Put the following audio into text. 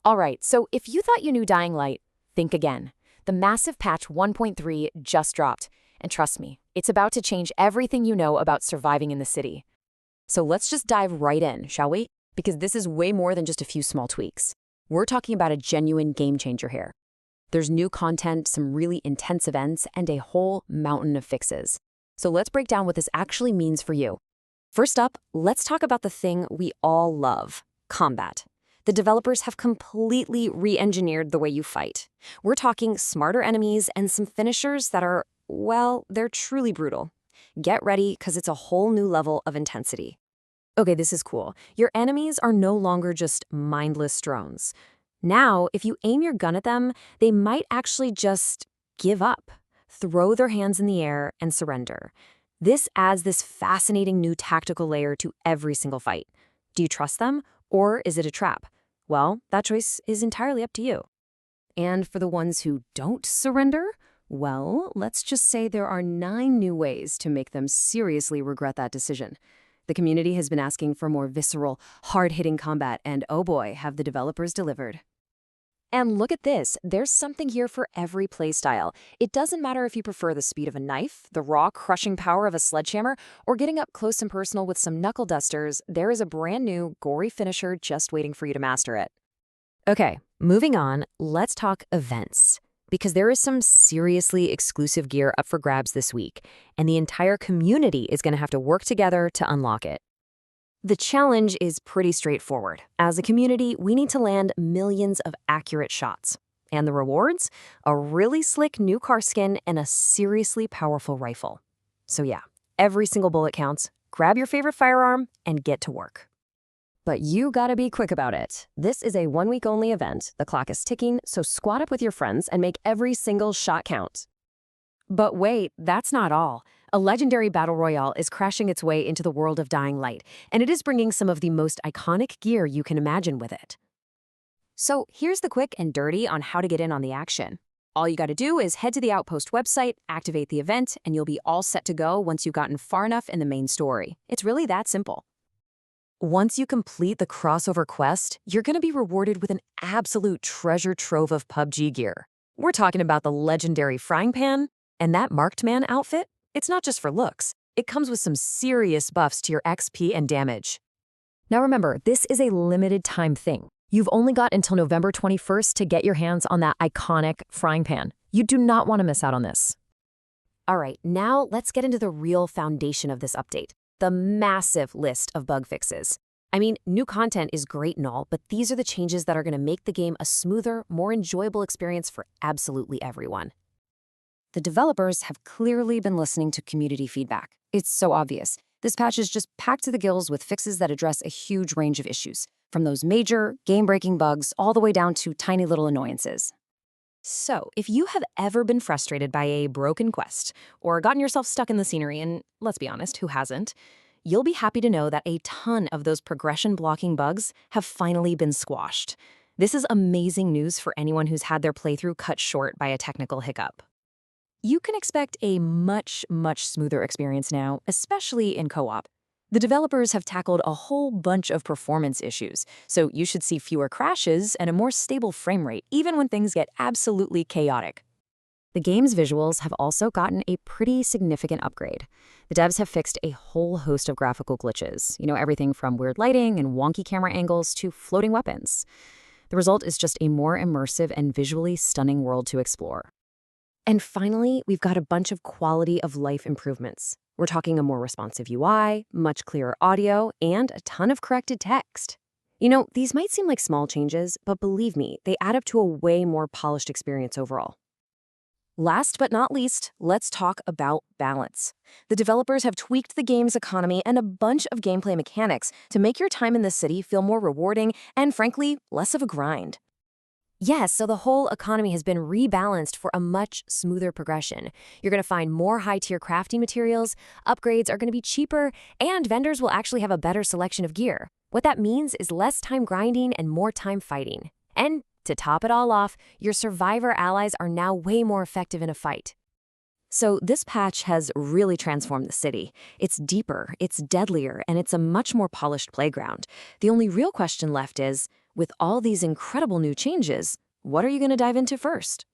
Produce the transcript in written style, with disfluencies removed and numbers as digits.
All right, so if you thought you knew Dying Light, think again. The massive patch 1.3 just dropped, and trust me, it's about to change everything you know about surviving in the city. So let's just dive right in, shall we? Because this is way more than just a few small tweaks. We're talking about a genuine game changer here. There's new content, some really intense events, and a whole mountain of fixes. So let's break down what this actually means for you. First up, let's talk about the thing we all love, combat. The developers have completely re-engineered the way you fight. We're talking smarter enemies and some finishers that are, well, they're truly brutal. Get ready, because it's a whole new level of intensity. Okay, this is cool. Your enemies are no longer just mindless drones. Now, if you aim your gun at them, they might actually just give up, throw their hands in the air, and surrender. This adds this fascinating new tactical layer to every single fight. Do you trust them, or is it a trap? Well, that choice is entirely up to you. And for the ones who don't surrender, well, let's just say there are 9 new ways to make them seriously regret that decision. The community has been asking for more visceral, hard-hitting combat, and oh boy, have the developers delivered. And look at this, there's something here for every playstyle. It doesn't matter if you prefer the speed of a knife, the raw, crushing power of a sledgehammer, or getting up close and personal with some knuckle dusters, there is a brand new, gory finisher just waiting for you to master it. Okay, moving on, let's talk events. Because there is some seriously exclusive gear up for grabs this week, and the entire community is going to have to work together to unlock it. The challenge is pretty straightforward. As a community, we need to land millions of accurate shots. And the rewards? A really slick new car skin and a seriously powerful rifle. So yeah, every single bullet counts. Grab your favorite firearm and get to work. But you gotta be quick about it. This is a 1-week-only event. The clock is ticking, so squad up with your friends and make every single shot count. But wait, that's not all. A legendary battle royale is crashing its way into the world of Dying Light, and it is bringing some of the most iconic gear you can imagine with it. So here's the quick and dirty on how to get in on the action. All you gotta do is head to the Outpost website, activate the event, and you'll be all set to go once you've gotten far enough in the main story. It's really that simple. Once you complete the crossover quest, you're gonna be rewarded with an absolute treasure trove of PUBG gear. We're talking about the legendary frying pan, and that marked man outfit. It's not just for looks. It comes with some serious buffs to your XP and damage. Now remember, this is a limited time thing. You've only got until November 21st to get your hands on that iconic frying pan. You do not want to miss out on this. All right, now let's get into the real foundation of this update, the massive list of bug fixes. I mean, new content is great and all, but these are the changes that are going to make the game a smoother, more enjoyable experience for absolutely everyone. The developers have clearly been listening to community feedback. It's so obvious. This patch is just packed to the gills with fixes that address a huge range of issues, from those major, game-breaking bugs all the way down to tiny little annoyances. So, if you have ever been frustrated by a broken quest, or gotten yourself stuck in the scenery, and let's be honest, who hasn't, you'll be happy to know that a ton of those progression-blocking bugs have finally been squashed. This is amazing news for anyone who's had their playthrough cut short by a technical hiccup. You can expect a much smoother experience now, especially in co-op. The developers have tackled a whole bunch of performance issues, so you should see fewer crashes and a more stable frame rate, even when things get absolutely chaotic. The game's visuals have also gotten a pretty significant upgrade. The devs have fixed a whole host of graphical glitches, everything from weird lighting and wonky camera angles to floating weapons. The result is just a more immersive and visually stunning world to explore. And finally, we've got a bunch of quality of life improvements. We're talking a more responsive UI, much clearer audio, and a ton of corrected text. These might seem like small changes, but believe me, they add up to a way more polished experience overall. Last but not least, let's talk about balance. The developers have tweaked the game's economy and a bunch of gameplay mechanics to make your time in the city feel more rewarding and, frankly, less of a grind. Yes, so the whole economy has been rebalanced for a much smoother progression. You're going to find more high-tier crafting materials, upgrades are going to be cheaper, and vendors will actually have a better selection of gear. What that means is less time grinding and more time fighting. And to top it all off, your survivor allies are now way more effective in a fight. So this patch has really transformed the city. It's deeper, it's deadlier, and it's a much more polished playground. The only real question left is, With all these incredible new changes, what are you going to dive into first?